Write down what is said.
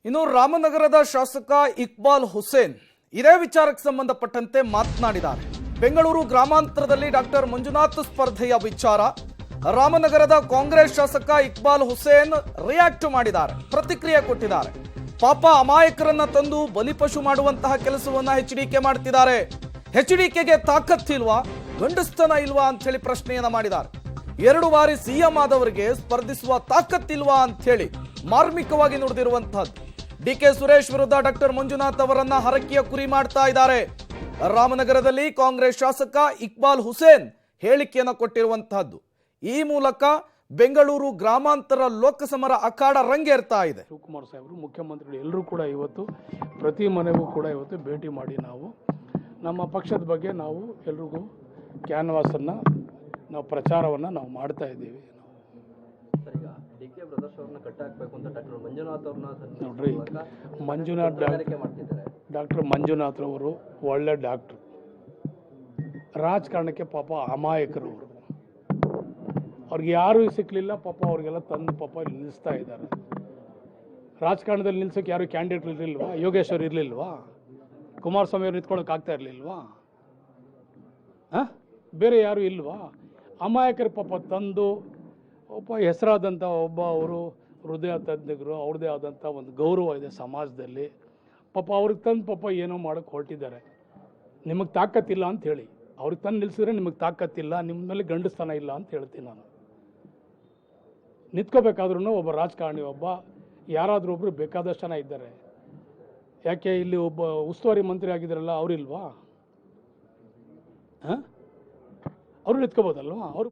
ಇನ್ನು ರಾಮನಗರದ ಶಾಸಕ ಇಕ್ಬಾಲ್ ಹುಸೇನ್ ಇದೇ ವಿಚಾರಕ್ಕೆ ಸಂಬಂಧಪಟ್ಟಂತೆ ಮಾತನಾಡಿದ್ದಾರೆ. ಬೆಂಗಳೂರು ಗ್ರಾಮಾಂತರದಲ್ಲಿ ಡಾಕ್ಟರ್ ಮಂಜುನಾಥ್ ಸ್ಪರ್ಧೆಯ ವಿಚಾರ ರಾಮನಗರದ ಕಾಂಗ್ರೆಸ್ ಶಾಸಕ ಇಕ್ಬಾಲ್ ಹುಸೇನ್ ರಿಯಾಕ್ಟ್ ಮಾಡಿದ್ದಾರೆ, ಪ್ರತಿಕ್ರಿಯೆ ಕೊಟ್ಟಿದ್ದಾರೆ. ಪಾಪ ಅಮಾಯಕರನ್ನ ತಂದು ಬಲಿಪಶು ಮಾಡುವಂತಹ ಕೆಲಸವನ್ನ ಎಚ್ಡಿಕೆ ಮಾಡ್ತಿದ್ದಾರೆ. ಎಚ್ಡಿಕೆಗೆ ತಾಕತ್ತಿಲ್ವಾ, ಗಂಡಸ್ತನ ಇಲ್ವಾ ಅಂತ ಹೇಳಿ ಪ್ರಶ್ನೆಯನ್ನ ಮಾಡಿದ್ದಾರೆ. 2 ಬಾರಿ ಸಿಎಂ ಆದವರಿಗೆ ಸ್ಪರ್ಧಿಸುವ ತಾಕತ್ತಿಲ್ವಾ ಅಂತ ಹೇಳಿ ಮಾರ್ಮಿಕವಾಗಿ ನುಡಿದಿರುವಂತಹದ್ದು. ಡಿಕೆ ಸುರೇಶ್ ವಿರುದ್ಧ ಡಾಕ್ಟರ್ ಮಂಜುನಾಥ್ ಅವರನ್ನ ಹರಕೆಯ ಕುರಿ ಮಾಡ್ತಾ ಇದ್ದಾರೆ. ರಾಮನಗರದಲ್ಲಿ ಕಾಂಗ್ರೆಸ್ ಶಾಸಕ ಇಕ್ಬಾಲ್ ಹುಸೇನ್ ಹೇಳಿಕೆಯನ್ನು ಕೊಟ್ಟಿರುವಂತಹದ್ದು. ಈ ಮೂಲಕ ಬೆಂಗಳೂರು ಗ್ರಾಮಾಂತರ ಲೋಕಸಮರ ಅಖಾಡ ರಂಗೇರ್ತಾ ಇದೆ. ಶಿವಕುಮಾರ್ ಸಾಹೇಬರು, ಮುಖ್ಯಮಂತ್ರಿಗಳು ಎಲ್ಲರೂ ಕೂಡ ಇವತ್ತು ಪ್ರತಿ ಮನೆಗೂ ಕೂಡ ಇವತ್ತು ಭೇಟಿ ಮಾಡಿ ನಾವು ನಮ್ಮ ಪಕ್ಷದ ಬಗ್ಗೆ ನಾವು ಎಲ್ರಿಗೂ ಕ್ಯಾನ್ವಾಸನ್ನು ನಾವು ಪ್ರಚಾರವನ್ನು ನಾವು ಮಾಡ್ತಾ ಇದ್ದೀವಿ. ನೋಡ್ರಿ, ಡಾಕ್ಟರ್ ಮಂಜುನಾಥ್ ಅವರು ಒಳ್ಳೆ ಡಾಕ್ಟ್ರು, ರಾಜಕಾರಣಕ್ಕೆ ಪಾಪ ಅಮಾಯಕರು. ಅವ್ರಿಗೆ ಯಾರೂ ಸಿಕ್ಕಲಿಲ್ಲ, ಪಾಪ ಅವ್ರಿಗೆಲ್ಲ ತಂದು ಪಾಪ ನಿಲ್ಲಿಸ್ತಾ ಇದ್ದಾರೆ. ರಾಜಕಾರಣದಲ್ಲಿ ನಿಲ್ಸೋಕೆ ಯಾರು ಕ್ಯಾಂಡಿಡೇಟ್ ಇರಲಿಲ್ವಾ? ಯೋಗೇಶ್ವರ್ ಇರಲಿಲ್ವಾ? ಕುಮಾರಸ್ವಾಮಿ ಅವ್ರು ನಿಂತ್ಕೊಳ್ಳೋಕೆ ಆಗ್ತಾ ಇರಲಿಲ್ವಾ? ಬೇರೆ ಯಾರು ಇಲ್ವಾ? ಅಮಾಯಕರ ಪಾಪ ತಂದು ಒಬ್ಬ ಹೆಸರಾದಂಥ ಅವರು ಹೃದಯ ತಜ್ಞರು, ಅವ್ರದ್ದೇ ಆದಂಥ ಒಂದು ಗೌರವ ಇದೆ ಸಮಾಜದಲ್ಲಿ. ಪಾಪ ಅವ್ರಿಗೆ ತಂದು ಪಾಪ ಏನೋ ಮಾಡೋಕ್ಕೆ ಹೊರಟಿದ್ದಾರೆ. ನಿಮಗೆ ತಾಕತ್ತಿಲ್ಲ ಅಂತ ಹೇಳಿ ಅವ್ರಿಗೆ ತಂದು ನಿಲ್ಲಿಸಿದ್ರೆ ನಿಮಗೆ ತಾಕತ್ತಿಲ್ಲ, ನಿಮ್ಮ ಮೇಲೆ ಗಂಡಸ್ತನ ಇಲ್ಲ ಅಂತ ಹೇಳ್ತೀನಿ ನಾನು. ನಿಂತ್ಕೋಬೇಕಾದ್ರೂ ಒಬ್ಬ ರಾಜಕಾರಣಿ, ಒಬ್ಬ ಯಾರಾದರೂ ಒಬ್ಬರು ಬೇಕಾದಷ್ಟು ಜನ ಇದ್ದಾರೆ. ಯಾಕೆ ಇಲ್ಲಿ ಒಬ್ಬ ಉಸ್ತುವಾರಿ ಮಂತ್ರಿ ಆಗಿದ್ದಾರಲ್ಲ, ಅವರಿಲ್ವಾ? ಅವರು ನಿಂತ್ಕೋಬೋದಲ್ವಾ? ಅವರು